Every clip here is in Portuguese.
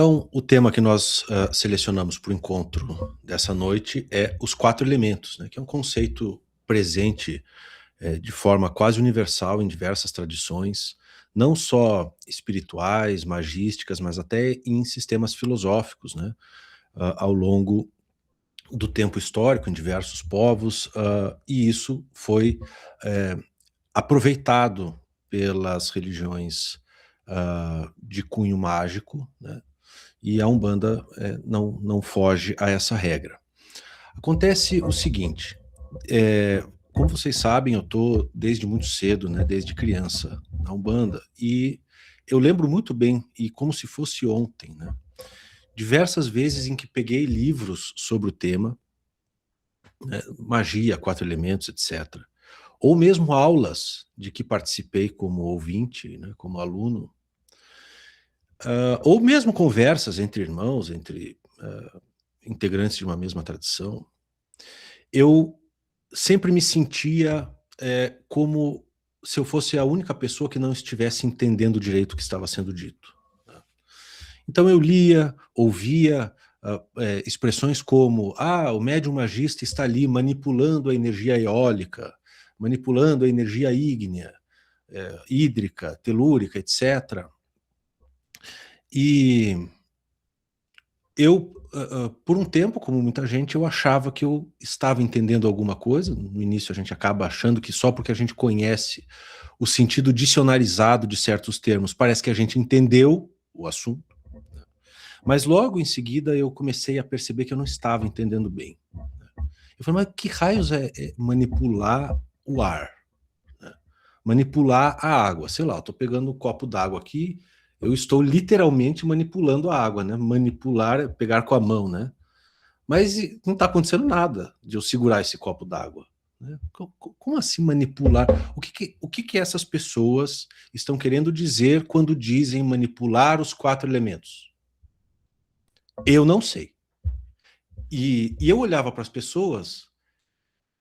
Então, o tema que nós selecionamos para o encontro dessa noite é os quatro elementos, né, que é um conceito presente de forma quase universal em diversas tradições, não só espirituais, magísticas, mas até em sistemas filosóficos, né, ao longo do tempo histórico, em diversos povos, e isso foi eh, aproveitado pelas religiões de cunho mágico, né, e a Umbanda não foge a essa regra. Acontece o seguinte, como vocês sabem, eu estou desde muito cedo, né, desde criança, na Umbanda, e eu lembro muito bem, e como se fosse ontem, né, diversas vezes em que peguei livros sobre o tema, né, magia, quatro elementos, etc. Ou mesmo aulas de que participei como ouvinte, né, como aluno, ou mesmo conversas entre irmãos, entre integrantes de uma mesma tradição, eu sempre me sentia como se eu fosse a única pessoa que não estivesse entendendo direito o que estava sendo dito. Então eu lia, ouvia expressões como: o médium magista está ali manipulando a energia eólica, manipulando a energia ígnea, hídrica, telúrica, etc. E eu, por um tempo, como muita gente, eu achava que eu estava entendendo alguma coisa. No início a gente acaba achando que só porque a gente conhece o sentido dicionarizado de certos termos, parece que a gente entendeu o assunto. Mas logo em seguida eu comecei a perceber que eu não estava entendendo bem. Eu falei, mas que raios é manipular o ar? Manipular a água? Sei lá, eu estou pegando um copo d'água aqui, eu estou literalmente manipulando a água, né? Manipular é pegar com a mão, né? Mas não está acontecendo nada de eu segurar esse copo d'água. Né? Como assim manipular? O que essas pessoas estão querendo dizer quando dizem manipular os quatro elementos? Eu não sei. E eu olhava para as pessoas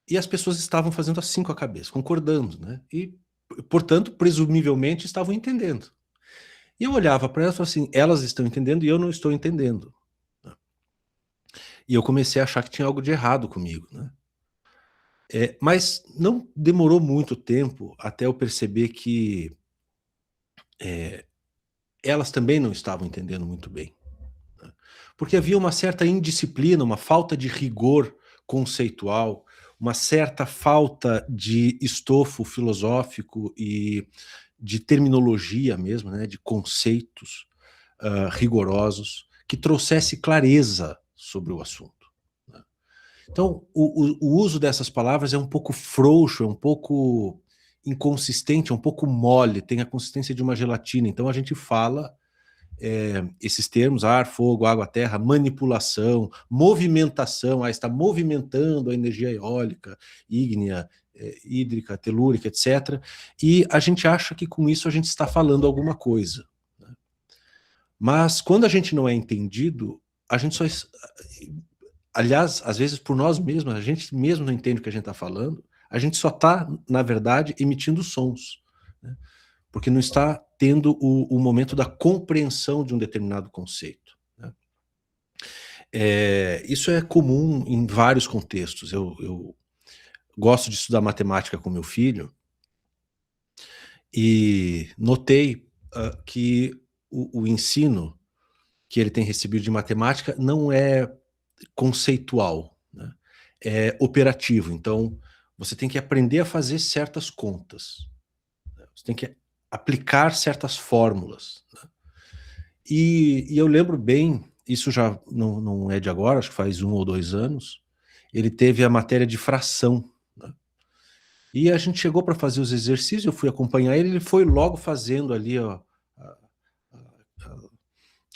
e as pessoas estavam fazendo assim com a cabeça, concordando, né? E, portanto, presumivelmente estavam entendendo. E eu olhava para elas e falava assim, elas estão entendendo e eu não estou entendendo. E eu comecei a achar que tinha algo de errado comigo, né? Mas não demorou muito tempo até eu perceber que elas também não estavam entendendo muito bem. Né? Porque havia uma certa indisciplina, uma falta de rigor conceitual, uma certa falta de estofo filosófico e de terminologia mesmo, né, de conceitos rigorosos, que trouxesse clareza sobre o assunto. Né? Então, o uso dessas palavras é um pouco frouxo, é um pouco inconsistente, é um pouco mole, tem a consistência de uma gelatina. Então, a gente fala esses termos, ar, fogo, água, terra, manipulação, movimentação, está movimentando a energia eólica, ígnea, hídrica, telúrica, etc. E a gente acha que com isso a gente está falando alguma coisa. Né? Mas quando a gente não é entendido, a gente só. Aliás, às vezes por nós mesmos, a gente mesmo não entende o que a gente está falando, a gente só está, na verdade, emitindo sons. Né? Porque não está tendo o momento da compreensão de um determinado conceito. Né? Isso é comum em vários contextos. Eu gosto de estudar matemática com meu filho e notei que o ensino que ele tem recebido de matemática não é conceitual, né? É operativo. Então, você tem que aprender a fazer certas contas. Né? Você tem que aplicar certas fórmulas. Né? E eu lembro bem, isso já não é de agora, acho que faz 1 ou 2 anos, ele teve a matéria de fração. Né? E a gente chegou para fazer os exercícios, eu fui acompanhar ele foi logo fazendo ali ó, a,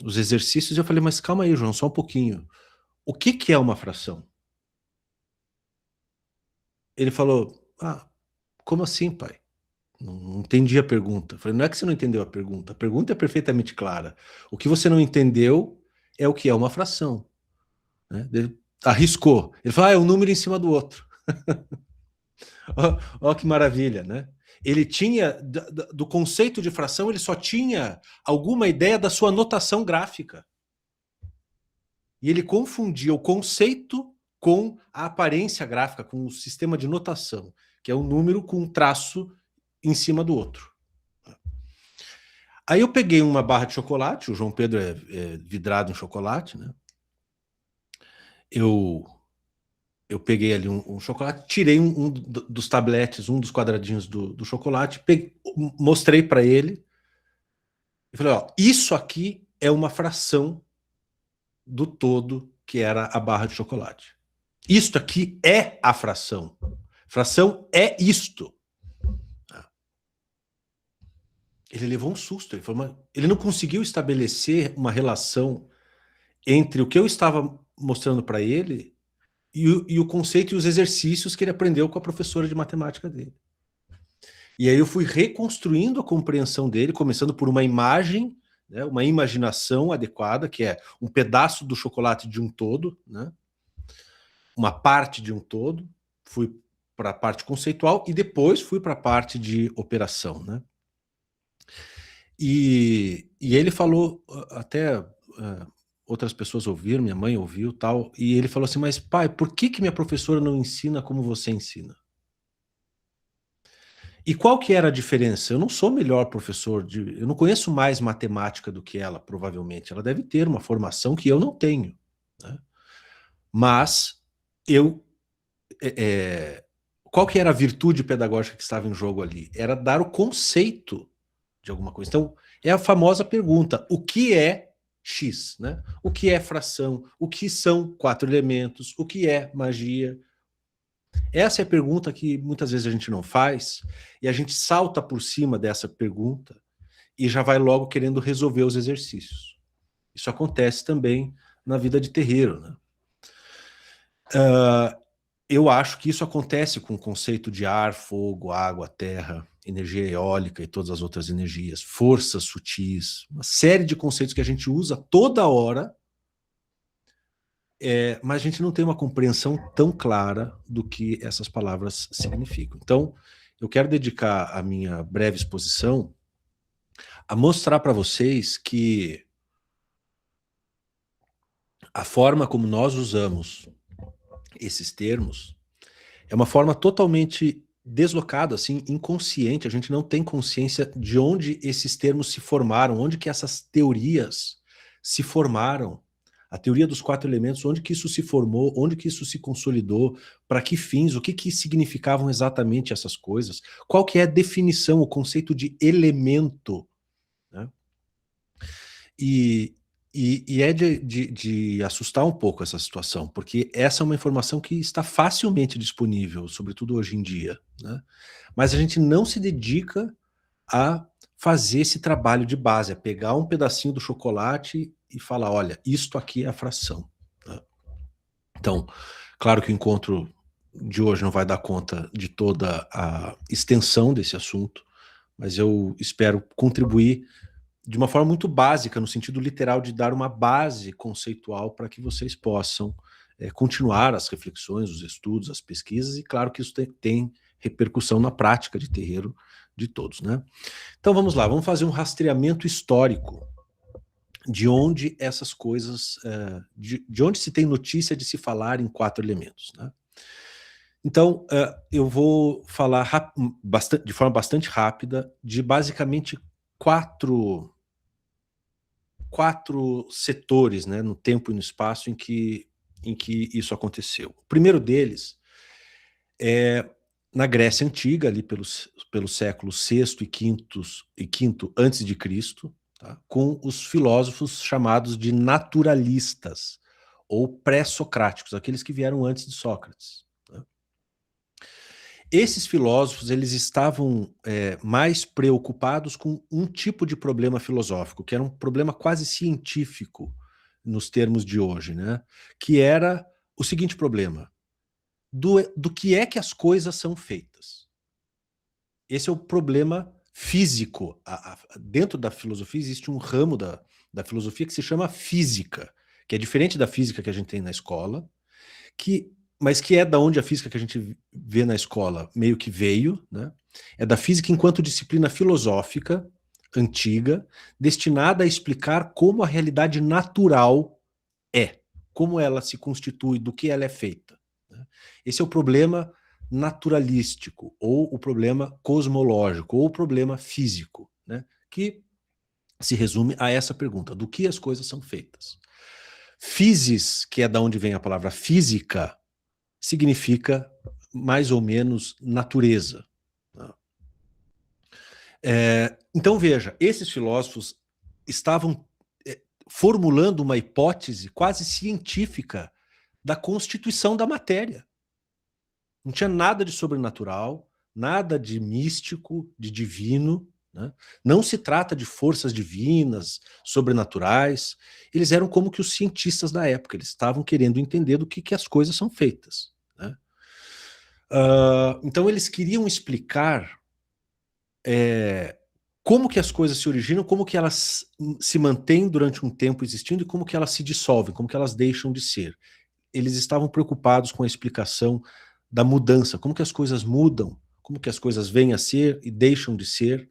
os exercícios, e eu falei, mas calma aí, João, só um pouquinho. O que é uma fração? Ele falou, como assim, pai? Não entendi a pergunta. Eu falei, não é que você não entendeu a pergunta é perfeitamente clara. O que você não entendeu é o que é uma fração. Né? Ele arriscou. Ele falou, é um número em cima do outro. Ó, que maravilha, né? Ele tinha, do conceito de fração, ele só tinha alguma ideia da sua notação gráfica. E ele confundia o conceito com a aparência gráfica, com o sistema de notação, que é um número com um traço em cima do outro. Aí eu peguei uma barra de chocolate, o João Pedro é vidrado em chocolate, né? Eu peguei ali um chocolate, tirei um dos tabletes, um dos quadradinhos do chocolate, mostrei para ele e falei, ó, isso aqui é uma fração do todo que era a barra de chocolate. Isto aqui é a fração. Fração é isto. Ele levou um susto. Ele não conseguiu estabelecer uma relação entre o que eu estava mostrando para ele e o conceito e os exercícios que ele aprendeu com a professora de matemática dele. E aí eu fui reconstruindo a compreensão dele, começando por uma imagem, né, uma imaginação adequada, que é um pedaço do chocolate de um todo, né, uma parte de um todo. Fui para a parte conceitual e depois fui para a parte de operação, né? E ele falou, até outras pessoas ouviram, minha mãe ouviu tal, e ele falou assim, mas pai, por que minha professora não ensina como você ensina? E qual que era a diferença? Eu não sou melhor professor, eu não conheço mais matemática do que ela, provavelmente. Ela deve ter uma formação que eu não tenho, né? Mas eu... qual que era a virtude pedagógica que estava em jogo ali? Era dar o conceito de alguma coisa. Então, é a famosa pergunta, o que é X, né? O que é fração? O que são 4 elementos? O que é magia? Essa é a pergunta que muitas vezes a gente não faz e a gente salta por cima dessa pergunta e já vai logo querendo resolver os exercícios. Isso acontece também na vida de terreiro, né? Eu acho que isso acontece com o conceito de ar, fogo, água, terra, energia eólica e todas as outras energias, forças sutis, uma série de conceitos que a gente usa toda hora, mas a gente não tem uma compreensão tão clara do que essas palavras significam. Então, eu quero dedicar a minha breve exposição a mostrar para vocês que a forma como nós usamos esses termos é uma forma totalmente deslocada, assim, inconsciente. A gente não tem consciência de onde esses termos se formaram, onde que essas teorias se formaram. A teoria dos 4 elementos, onde que isso se formou, onde que isso se consolidou, para que fins, o que que significavam exatamente essas coisas, qual que é a definição, o conceito de elemento, né? E é de assustar um pouco essa situação, porque essa é uma informação que está facilmente disponível, sobretudo hoje em dia, né? Mas a gente não se dedica a fazer esse trabalho de base, a pegar um pedacinho do chocolate e falar, olha, isto aqui é a fração, né? Então, claro que o encontro de hoje não vai dar conta de toda a extensão desse assunto, mas eu espero contribuir de uma forma muito básica, no sentido literal de dar uma base conceitual para que vocês possam continuar as reflexões, os estudos, as pesquisas, e claro que isso tem repercussão na prática de terreiro de todos, né? Então vamos lá, vamos fazer um rastreamento histórico de onde essas coisas, de onde se tem notícia de se falar em 4 elementos, né? Então, eu vou falar de forma bastante rápida de basicamente quatro setores, né, no tempo e no espaço em que isso aconteceu. O primeiro deles é na Grécia Antiga, ali pelos séculos VI e V antes de Cristo, tá, com os filósofos chamados de naturalistas, ou pré-socráticos, aqueles que vieram antes de Sócrates, né? Esses filósofos, eles estavam mais preocupados com um tipo de problema filosófico, que era um problema quase científico, nos termos de hoje, né? Que era o seguinte problema, do que é que as coisas são feitas. Esse é o problema físico. Dentro da filosofia existe um ramo da filosofia que se chama física, que é diferente da física que a gente tem na escola, mas que é da onde a física que a gente vê na escola meio que veio, né? É da física enquanto disciplina filosófica antiga, destinada a explicar como a realidade natural é. como ela se constitui, do que ela é feita. Né? Esse é o problema naturalístico, ou o problema cosmológico, ou o problema físico, né? Que se resume a essa pergunta: do que as coisas são feitas? Physis, que é da onde vem a palavra física, significa mais ou menos natureza. Então veja, esses filósofos estavam formulando uma hipótese quase científica da constituição da matéria. Não tinha nada de sobrenatural, nada de místico, de divino. Né? Não se trata de forças divinas, sobrenaturais. Eles eram como que os cientistas da época. Eles estavam querendo entender do que as coisas são feitas. Né? Então eles queriam explicar como que as coisas se originam, como que elas se mantêm durante um tempo existindo e como que elas se dissolvem, como que elas deixam de ser. Eles estavam preocupados com a explicação da mudança, como que as coisas mudam, como que as coisas vêm a ser e deixam de ser.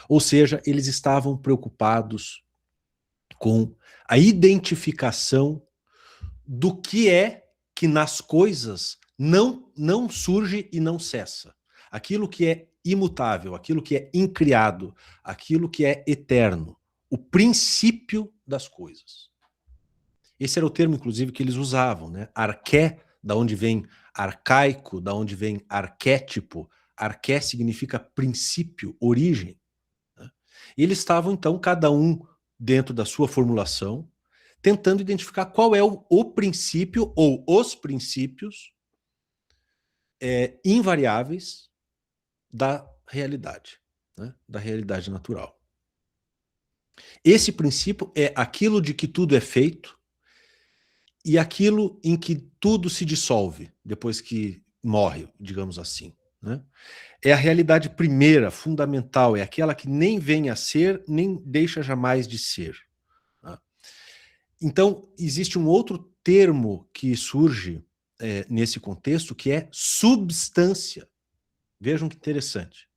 Ou seja, eles estavam preocupados com a identificação do que é que nas coisas não surge e não cessa. Aquilo que é imutável, aquilo que é incriado, aquilo que é eterno, o princípio das coisas. Esse era o termo, inclusive, que eles usavam, né? Arqué, da onde vem arcaico, da onde vem arquétipo. Arqué significa princípio, origem. Né? E eles estavam, então, cada um dentro da sua formulação, tentando identificar qual é o princípio ou os princípios invariáveis da realidade, né? Da realidade natural. Esse princípio é aquilo de que tudo é feito e aquilo em que tudo se dissolve depois que morre, digamos assim. Né? É a realidade primeira, fundamental, é aquela que nem vem a ser, nem deixa jamais de ser. Né? Então, existe um outro termo que surge nesse contexto, que é substância. Vejam que interessante.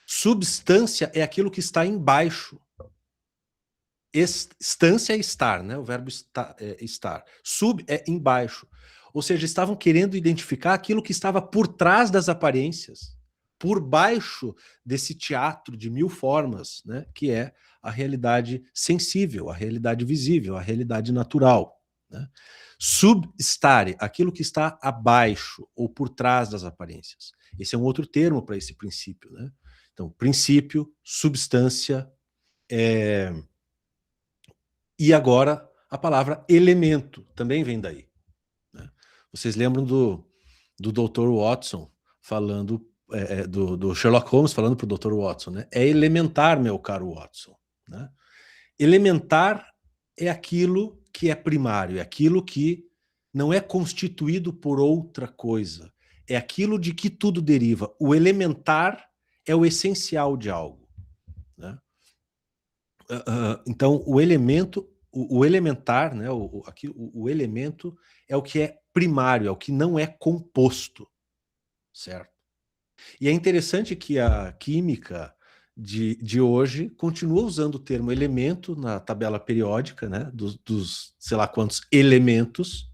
Substância é aquilo que está embaixo. Estância é estar, né? O verbo estar. Sub é embaixo. Ou seja, estavam querendo identificar aquilo que estava por trás das aparências, por baixo desse teatro de mil formas, né? Que é a realidade sensível, a realidade visível, a realidade natural. Né? Substare, aquilo que está abaixo ou por trás das aparências. Esse é um outro termo para esse princípio. Né? Então, princípio, substância, e agora a palavra elemento também vem daí. Né? Vocês lembram do Dr. Watson falando, do Sherlock Holmes falando para o Dr. Watson, né? É elementar, meu caro Watson. Né? Elementar é aquilo que é primário, é aquilo que não é constituído por outra coisa. É aquilo de que tudo deriva. O elementar é o essencial de algo. Né? Então, o elemento, o elementar, né, o elemento é o que é primário, é o que não é composto, certo? E é interessante que a química de hoje continua usando o termo elemento na tabela periódica, né, dos sei lá quantos elementos,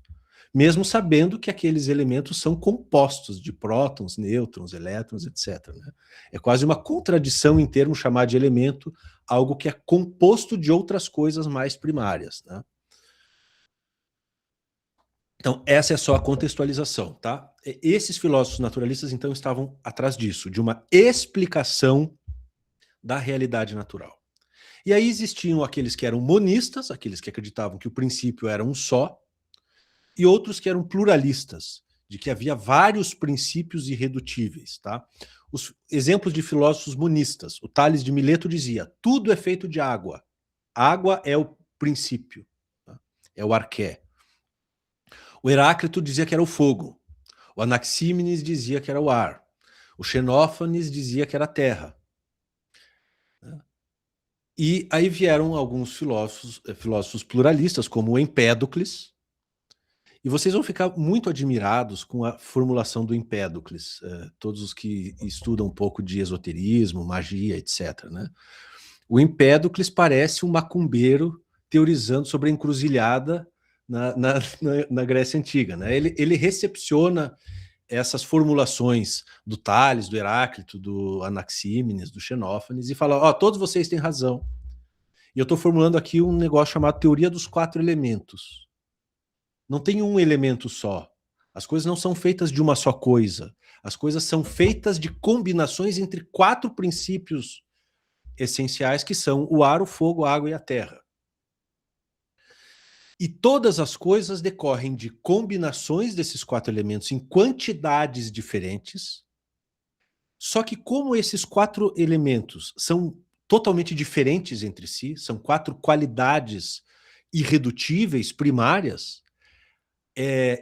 mesmo sabendo que aqueles elementos são compostos de prótons, nêutrons, elétrons, etc. Né? É quase uma contradição em termos chamar de elemento algo que é composto de outras coisas mais primárias. Né? Então, essa é só a contextualização. Tá? Esses filósofos naturalistas, então, estavam atrás disso, de uma explicação da realidade natural. E aí existiam aqueles que eram monistas, aqueles que acreditavam que o princípio era um só, e outros que eram pluralistas, de que havia vários princípios irredutíveis. Tá? Os exemplos de filósofos monistas, o Tales de Mileto dizia, tudo é feito de água. Água é o princípio, tá? É o arqué. O Heráclito dizia que era o fogo. O Anaxímenes dizia que era o ar. O Xenófanes dizia que era a terra. E aí vieram alguns filósofos pluralistas, como o Empédocles, e vocês vão ficar muito admirados com a formulação do Empédocles, todos os que estudam um pouco de esoterismo, magia, etc. Né? O Empédocles parece um macumbeiro teorizando sobre a encruzilhada na Grécia Antiga. Né? Ele recepciona essas formulações do Tales, do Heráclito, do Anaxímenes, do Xenófanes, e fala, ó, todos vocês têm razão. E eu estou formulando aqui um negócio chamado teoria dos 4 elementos. Não tem um elemento só. As coisas não são feitas de uma só coisa. As coisas são feitas de combinações entre 4 princípios essenciais, que são o ar, o fogo, a água e a terra. E todas as coisas decorrem de combinações desses 4 elementos em quantidades diferentes. Só que como esses 4 elementos são totalmente diferentes entre si, são 4 qualidades irredutíveis, primárias,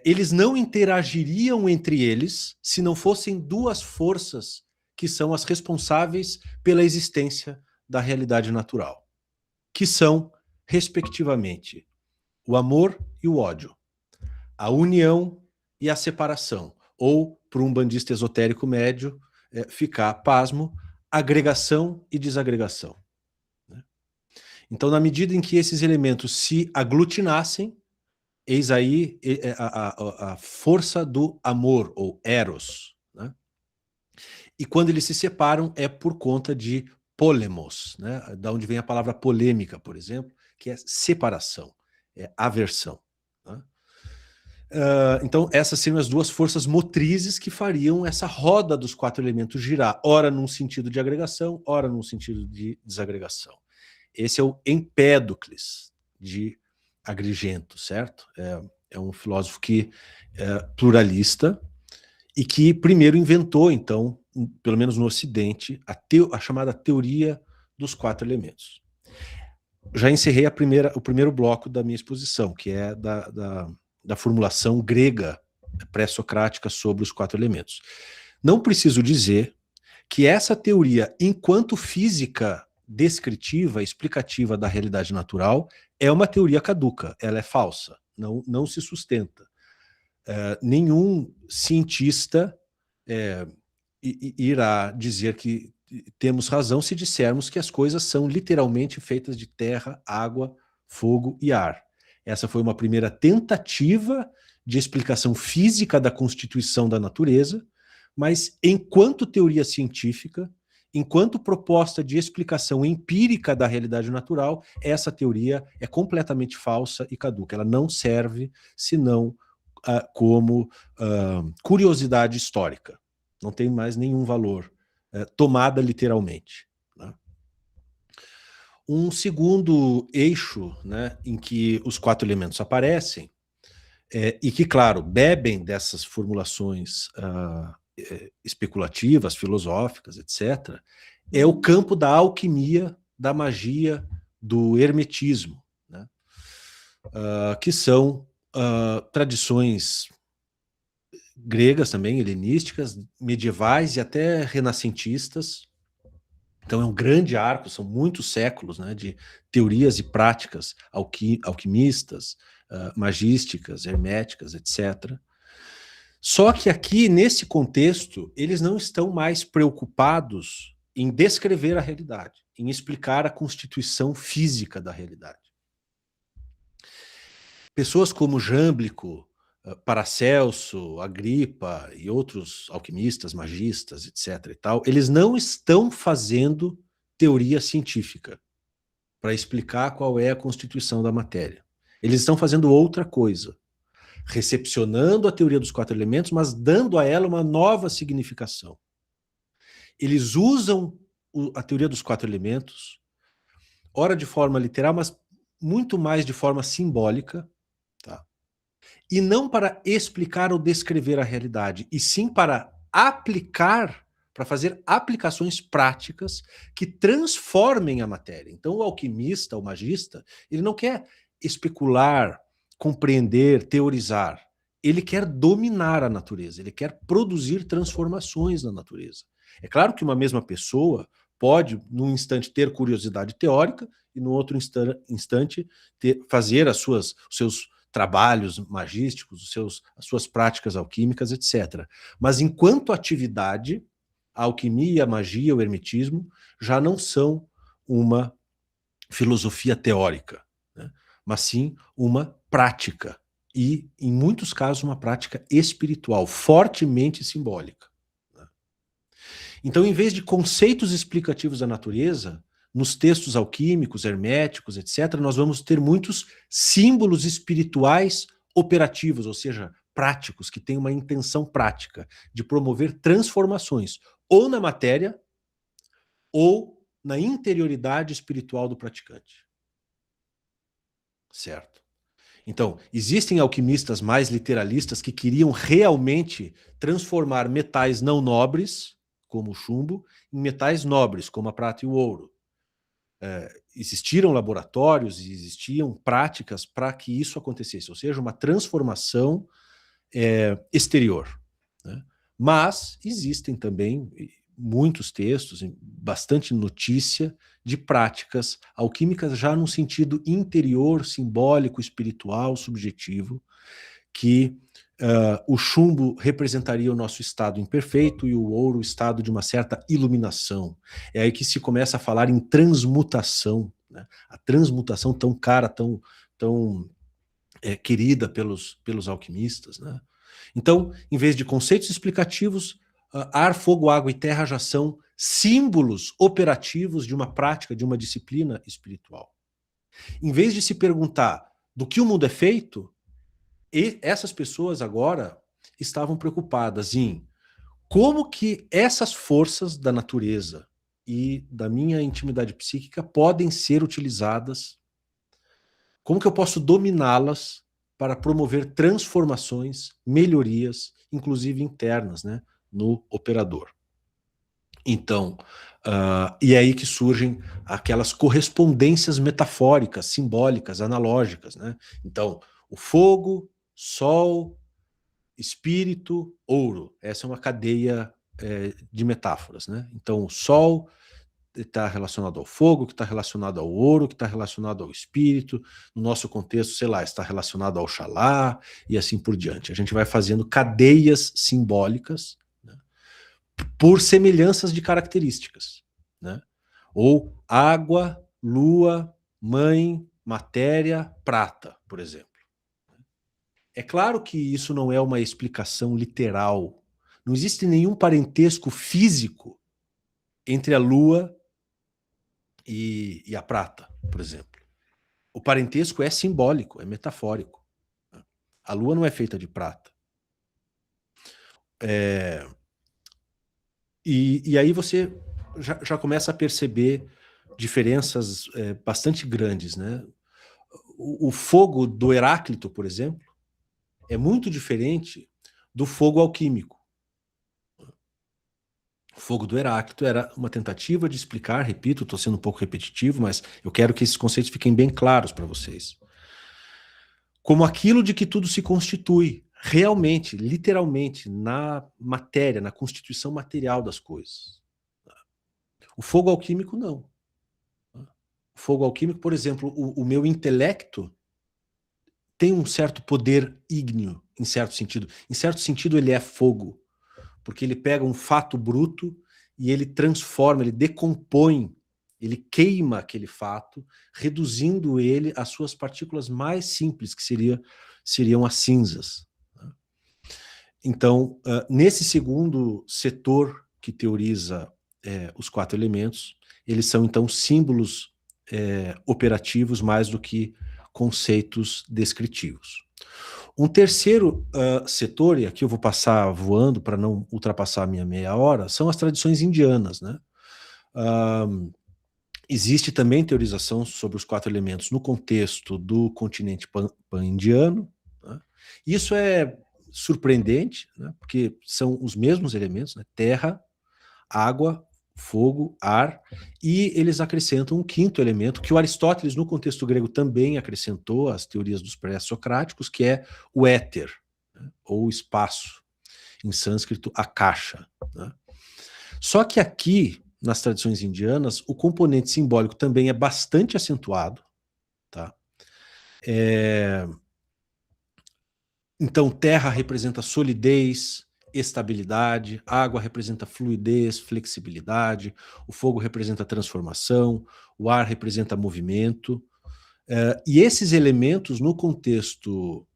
eles não interagiriam entre eles se não fossem 2 forças que são as responsáveis pela existência da realidade natural, que são, respectivamente, o amor e o ódio, a união e a separação, ou, para um bandista esotérico médio, ficar, pasmo, agregação e desagregação. Né? Então, na medida em que esses elementos se aglutinassem, eis aí a força do amor, ou eros. Né? E quando eles se separam, é por conta de polemos, né? Da onde vem a palavra polêmica, por exemplo, que é separação, é aversão. Né? Então, essas seriam as 2 forças motrizes que fariam essa roda dos 4 elementos girar, ora num sentido de agregação, ora num sentido de desagregação. Esse é o Empédocles de Agrigento, certo? É um filósofo que é pluralista e que primeiro inventou, então, pelo menos no Ocidente, a chamada teoria dos 4 elementos. Já encerrei o primeiro bloco da minha exposição, que é da formulação grega pré-socrática sobre os 4 elementos. Não preciso dizer que essa teoria, enquanto física descritiva, explicativa da realidade natural, é uma teoria caduca, ela é falsa, não se sustenta. Nenhum cientista irá dizer que temos razão se dissermos que as coisas são literalmente feitas de terra, água, fogo e ar. Essa foi uma primeira tentativa de explicação física da constituição da natureza, mas enquanto teoria científica, enquanto proposta de explicação empírica da realidade natural, essa teoria é completamente falsa e caduca. Ela não serve senão como curiosidade histórica. Não tem mais nenhum valor, tomada literalmente. Né? Um segundo eixo, né, em que os 4 elementos aparecem, e que, claro, bebem dessas formulações especulativas, filosóficas, etc., é o campo da alquimia, da magia, do hermetismo, né? Que são tradições gregas também, helenísticas, medievais e até renascentistas. Então é um grande arco, são muitos séculos, né, de teorias e práticas alquimistas, magísticas, herméticas, etc. Só que aqui, nesse contexto, eles não estão mais preocupados em descrever a realidade, em explicar a constituição física da realidade. Pessoas como Jâmblico, Paracelso, Agripa e outros alquimistas, magistas, etc. e tal, eles não estão fazendo teoria científica para explicar qual é a constituição da matéria. Eles estão fazendo outra coisa, recepcionando a teoria dos 4 elementos, mas dando a ela uma nova significação. Eles usam a teoria dos 4 elementos, ora de forma literal, mas muito mais de forma simbólica, tá? E não para explicar ou descrever a realidade, e sim para aplicar, para fazer aplicações práticas que transformem a matéria. Então o alquimista, o magista, ele não quer especular, compreender, teorizar. Ele quer dominar a natureza, ele quer produzir transformações na natureza. É claro que uma mesma pessoa pode, num instante, ter curiosidade teórica e, no outro instante, fazer os seus trabalhos magísticos, as suas práticas alquímicas, etc. Mas, enquanto atividade, a alquimia, a magia, o hermetismo já não são uma filosofia teórica, né? mas sim uma prática. E, em muitos casos, uma prática espiritual, fortemente simbólica. Então, em vez de conceitos explicativos da natureza, nos textos alquímicos, herméticos, etc., nós vamos ter muitos símbolos espirituais operativos, ou seja, práticos, que têm uma intenção prática de promover transformações, ou na matéria, ou na interioridade espiritual do praticante. Certo? Então, existem alquimistas mais literalistas que queriam realmente transformar metais não nobres, como o chumbo, em metais nobres, como a prata e o ouro. Existiram laboratórios e existiam práticas para que isso acontecesse, ou seja, uma transformação exterior. Né? Mas existem também muitos textos, bastante notícia de práticas alquímicas já num sentido interior, simbólico, espiritual, subjetivo, que o chumbo representaria o nosso estado imperfeito e o ouro o estado de uma certa iluminação. É aí que se começa a falar em transmutação, né? A transmutação tão cara, tão querida pelos alquimistas, né? Então, em vez de conceitos explicativos, ar, fogo, água e terra já são símbolos operativos de uma prática, de uma disciplina espiritual. Em vez de se perguntar do que o mundo é feito, essas pessoas agora estavam preocupadas em como que essas forças da natureza e da minha intimidade psíquica podem ser utilizadas, como que eu posso dominá-las para promover transformações, melhorias, inclusive internas, né, no operador. Então, e é aí que surgem aquelas correspondências metafóricas, simbólicas, analógicas, né? Então, o fogo, sol, espírito, ouro. Essa é uma cadeia de metáforas, né? Então, o sol está relacionado ao fogo, que está relacionado ao ouro, que está relacionado ao espírito, no nosso contexto, sei lá, está relacionado ao Oxalá e assim por diante. A gente vai fazendo cadeias simbólicas, né, por semelhanças de características, né? Ou água, lua, mãe, matéria, prata, por exemplo. É claro que isso não é uma explicação literal. Não existe nenhum parentesco físico entre a lua e a prata, por exemplo. O parentesco é simbólico, é metafórico. A lua não é feita de prata. E aí você já começa a perceber diferenças bastante grandes, né? O fogo do Heráclito, por exemplo, é muito diferente do fogo alquímico. O fogo do Heráclito era uma tentativa de explicar, repito, estou sendo um pouco repetitivo, mas eu quero que esses conceitos fiquem bem claros para vocês. Como aquilo de que tudo se constitui, realmente, literalmente, na matéria, na constituição material das coisas. O fogo alquímico, não. O fogo alquímico, por exemplo, o meu intelecto tem um certo poder ígneo, em certo sentido. Em certo sentido, ele é fogo, porque ele pega um fato bruto e ele transforma, ele decompõe, ele queima aquele fato, reduzindo ele às suas partículas mais simples, que seriam as cinzas. Então, nesse segundo setor que teoriza os 4 elementos, eles são, então, símbolos operativos mais do que conceitos descritivos. Um terceiro setor, e aqui eu vou passar voando para não ultrapassar a minha meia hora, são as tradições indianas, né? Existe também teorização sobre os 4 elementos no contexto do continente pan-indiano. Né? Isso é surpreendente, né? Porque são os mesmos elementos, né? Terra, água, fogo, ar, e eles acrescentam um quinto elemento que o Aristóteles, no contexto grego, também acrescentou às teorias dos pré-socráticos, que é o éter, né? Ou espaço, em sânscrito, akasha. Né? Só que aqui, nas tradições indianas, o componente simbólico também é bastante acentuado. Tá? Então, terra representa solidez, estabilidade, água representa fluidez, flexibilidade, o fogo representa transformação, o ar representa movimento, E esses elementos, no contexto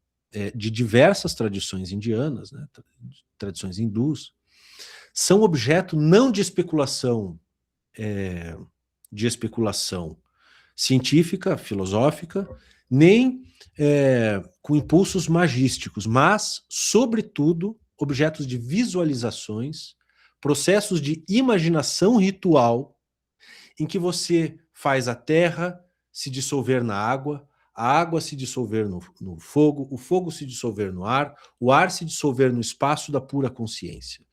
de diversas tradições indianas, né, tradições hindus, são objeto não de especulação científica, filosófica, nem com impulsos magísticos, mas, sobretudo, objetos de visualizações, processos de imaginação ritual, em que você faz a terra se dissolver na água, a água se dissolver no fogo, o fogo se dissolver no ar, o ar se dissolver no espaço da pura consciência,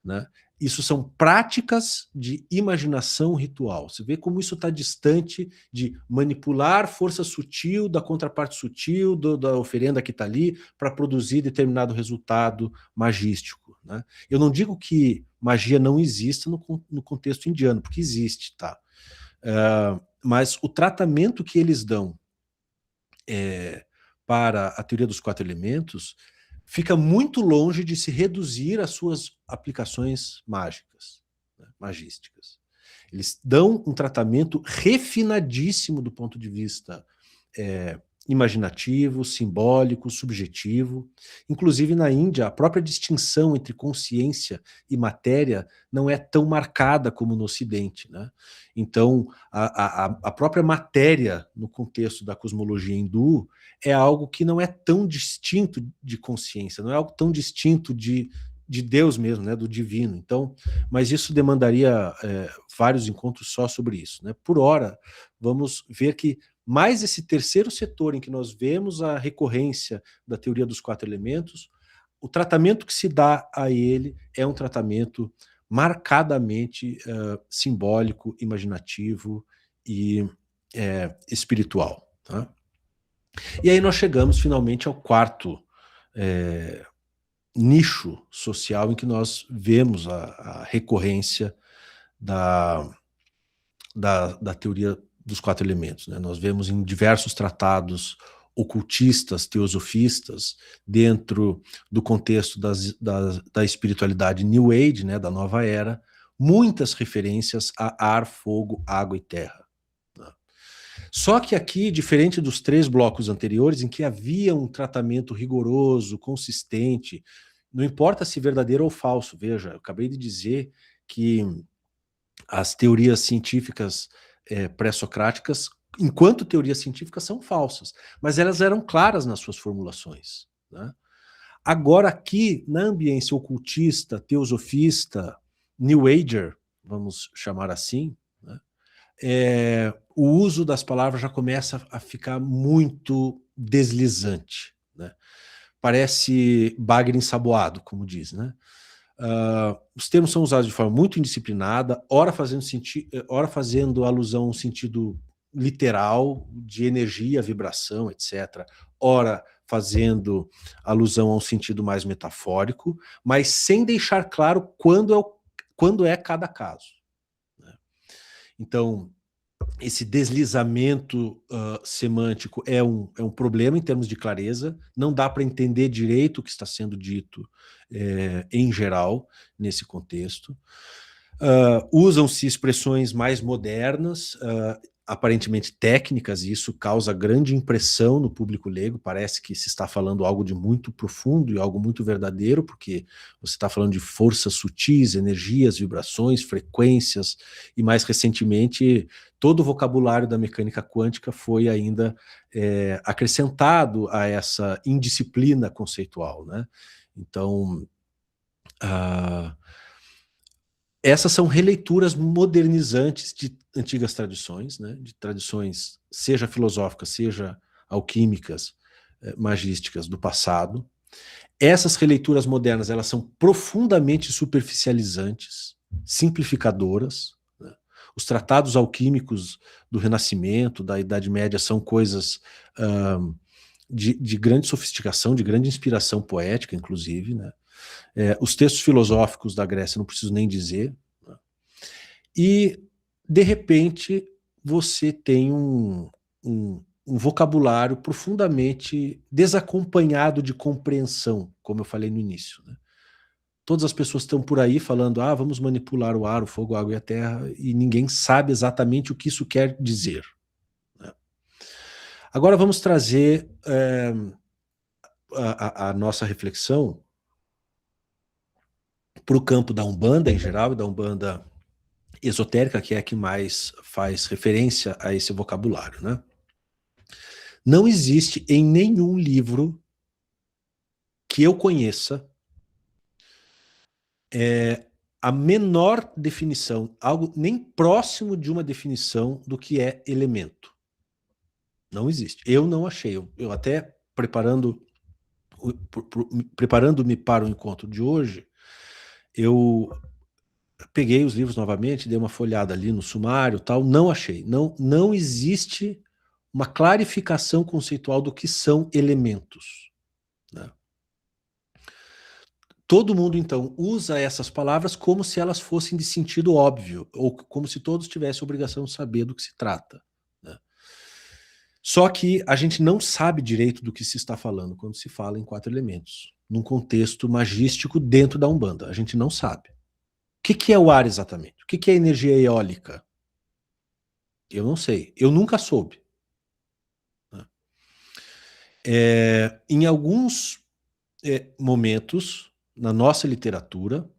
né? Isso são práticas de imaginação ritual. Você vê como isso está distante de manipular força sutil da contraparte sutil da oferenda que está ali para produzir determinado resultado magístico, né? Eu não digo que magia não exista no contexto indiano, porque existe, tá? Mas o tratamento que eles dão para a teoria dos 4 elementos fica muito longe de se reduzir às suas aplicações mágicas, né, magísticas. Eles dão um tratamento refinadíssimo do ponto de vista imaginativo, simbólico, subjetivo. Inclusive na Índia, a própria distinção entre consciência e matéria não é tão marcada como no Ocidente, né? Então, a própria matéria, no contexto da cosmologia hindu, é algo que não é tão distinto de consciência, não é algo tão distinto de Deus mesmo, né, do divino. Então, mas isso demandaria vários encontros só sobre isso, né? Por hora, vamos ver que mais esse terceiro setor em que nós vemos a recorrência da teoria dos 4 elementos, o tratamento que se dá a ele é um tratamento marcadamente simbólico, imaginativo e espiritual, tá? E aí nós chegamos finalmente ao quarto nicho social em que nós vemos a recorrência da teoria dos 4 elementos, né? Nós vemos em diversos tratados ocultistas, teosofistas, dentro do contexto da espiritualidade New Age, né, da nova era, muitas referências a ar, fogo, água e terra, né? Só que aqui, diferente dos 3 blocos anteriores, em que havia um tratamento rigoroso, consistente, não importa se verdadeiro ou falso, veja, eu acabei de dizer que as teorias científicas pré-socráticas, enquanto teorias científicas, são falsas, mas elas eram claras nas suas formulações, né? Agora aqui, na ambiência ocultista, teosofista, New Ager, vamos chamar assim, né, o uso das palavras já começa a ficar muito deslizante, né? Parece bagre ensaboado, como diz, né? Os termos são usados de forma muito indisciplinada, ora fazendo alusão a um sentido literal de energia, vibração, etc. Ora fazendo alusão a um sentido mais metafórico, mas sem deixar claro quando é cada caso, né? Então, esse deslizamento semântico é um problema em termos de clareza, não dá para entender direito o que está sendo dito em geral, nesse contexto. Usam-se expressões mais modernas, aparentemente técnicas, e isso causa grande impressão no público leigo, parece que se está falando algo de muito profundo e algo muito verdadeiro, porque você está falando de forças sutis, energias, vibrações, frequências, e mais recentemente todo o vocabulário da mecânica quântica foi ainda acrescentado a essa indisciplina conceitual, né? Então, essas são releituras modernizantes de antigas tradições, né? De tradições, seja filosóficas, seja alquímicas, magísticas do passado. Essas releituras modernas, elas são profundamente superficializantes, simplificadoras, né? Os tratados alquímicos do Renascimento, da Idade Média, são coisas de grande sofisticação, de grande inspiração poética, inclusive, né? Os textos filosóficos da Grécia, não preciso nem dizer, né? E, de repente, você tem um vocabulário profundamente desacompanhado de compreensão, como eu falei no início, né? Todas as pessoas estão por aí falando, vamos manipular o ar, o fogo, a água e a terra, e ninguém sabe exatamente o que isso quer dizer, né? Agora vamos trazer a nossa reflexão para o campo da Umbanda em geral e da Umbanda esotérica, que é a que mais faz referência a esse vocabulário, né? Não existe em nenhum livro que eu conheça a menor definição, algo nem próximo de uma definição do que é elemento. Não existe. Eu não achei. Eu até preparando-me para o encontro de hoje, eu peguei os livros novamente, dei uma folhada ali no sumário, tal, não achei. Não existe uma clarificação conceitual do que são elementos, né? Todo mundo, então, usa essas palavras como se elas fossem de sentido óbvio, ou como se todos tivessem a obrigação de saber do que se trata, né? Só que a gente não sabe direito do que se está falando quando se fala em 4 elementos, num contexto magístico dentro da Umbanda. A gente não sabe. O que é o ar exatamente? O que é energia eólica? Eu não sei. Eu nunca soube, né? Em alguns momentos, na nossa literatura,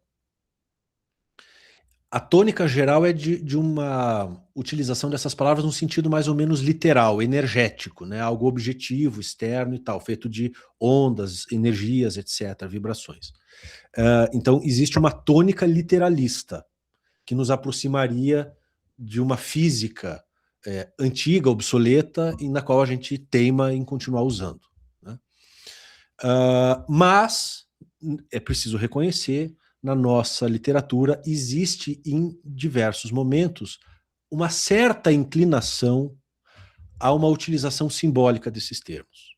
a tônica geral é de uma utilização dessas palavras num sentido mais ou menos literal, energético, né? Algo objetivo, externo e tal, feito de ondas, energias, etc., vibrações. Então, existe uma tônica literalista que nos aproximaria de uma física antiga, obsoleta, e na qual a gente teima em continuar usando, né? Mas é preciso reconhecer, na nossa literatura existe em diversos momentos uma certa inclinação a uma utilização simbólica desses termos.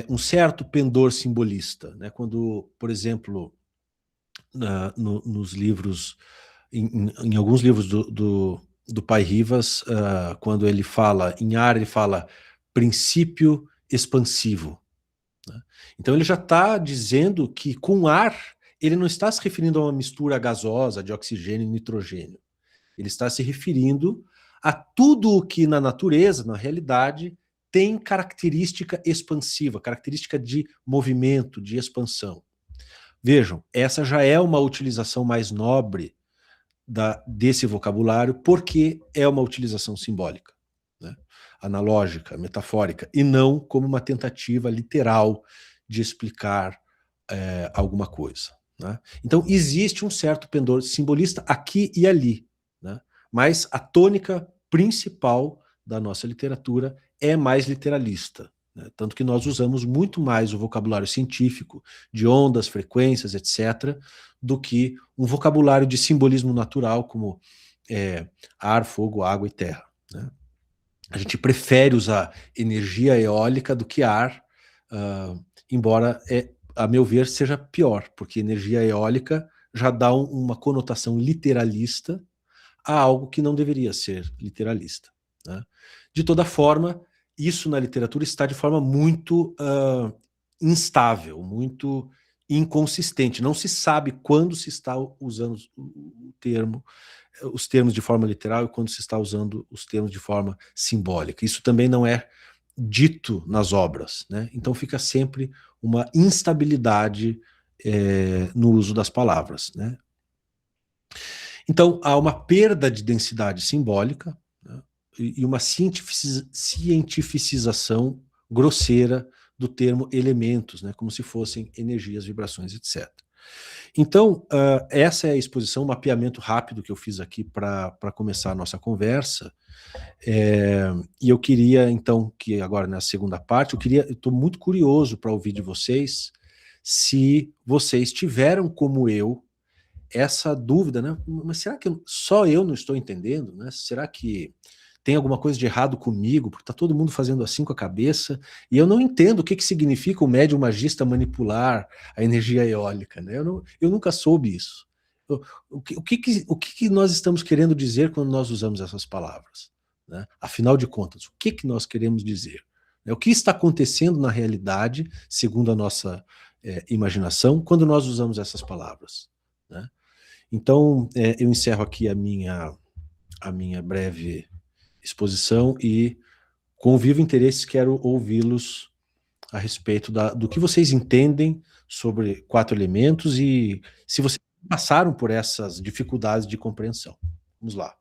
Um certo pendor simbolista, né? Quando, por exemplo, nos livros, em alguns livros do Pai Rivas, quando ele fala em ar, ele fala princípio expansivo, né? Então ele já está dizendo que com ar ele não está se referindo a uma mistura gasosa de oxigênio e nitrogênio. Ele está se referindo a tudo o que na natureza, na realidade, tem característica expansiva, característica de movimento, de expansão. Vejam, essa já é uma utilização mais nobre desse vocabulário, porque é uma utilização simbólica, né? Analógica, metafórica, e não como uma tentativa literal de explicar alguma coisa, né? Então, existe um certo pendor simbolista aqui e ali, né? Mas a tônica principal da nossa literatura é mais literalista, né? Tanto que nós usamos muito mais o vocabulário científico de ondas, frequências, etc., do que um vocabulário de simbolismo natural, como ar, fogo, água e terra, né? A gente prefere usar energia eólica do que ar, embora, a meu ver, seja pior, porque energia eólica já dá uma conotação literalista a algo que não deveria ser literalista, né? De toda forma, isso na literatura está de forma muito instável, muito inconsistente. Não se sabe quando se está usando os termos de forma literal e quando se está usando os termos de forma simbólica. Isso também não é dito nas obras, né? Então fica sempre uma instabilidade no uso das palavras, né? Então há uma perda de densidade simbólica, né? E uma cientificização grosseira do termo elementos, né? Como se fossem energias, vibrações, etc. Então, essa é a exposição, um mapeamento rápido que eu fiz aqui para começar a nossa conversa. E eu queria, então, que agora na segunda parte, eu estou muito curioso para ouvir de vocês se vocês tiveram, como eu, essa dúvida, né? Mas será que só eu não estou entendendo, né? Será que tem alguma coisa de errado comigo, porque está todo mundo fazendo assim com a cabeça, e eu não entendo o que significa o médium magista manipular a energia eólica, né? Eu nunca soube isso. O que nós estamos querendo dizer quando nós usamos essas palavras, né? Afinal de contas, o que nós queremos dizer? O que está acontecendo na realidade, segundo a nossa imaginação, quando nós usamos essas palavras, né? Então, eu encerro aqui a minha breve exposição e Com vivo interesse, quero ouvi-los a respeito do que vocês entendem sobre quatro elementos e se vocês passaram por essas dificuldades de compreensão. Vamos lá.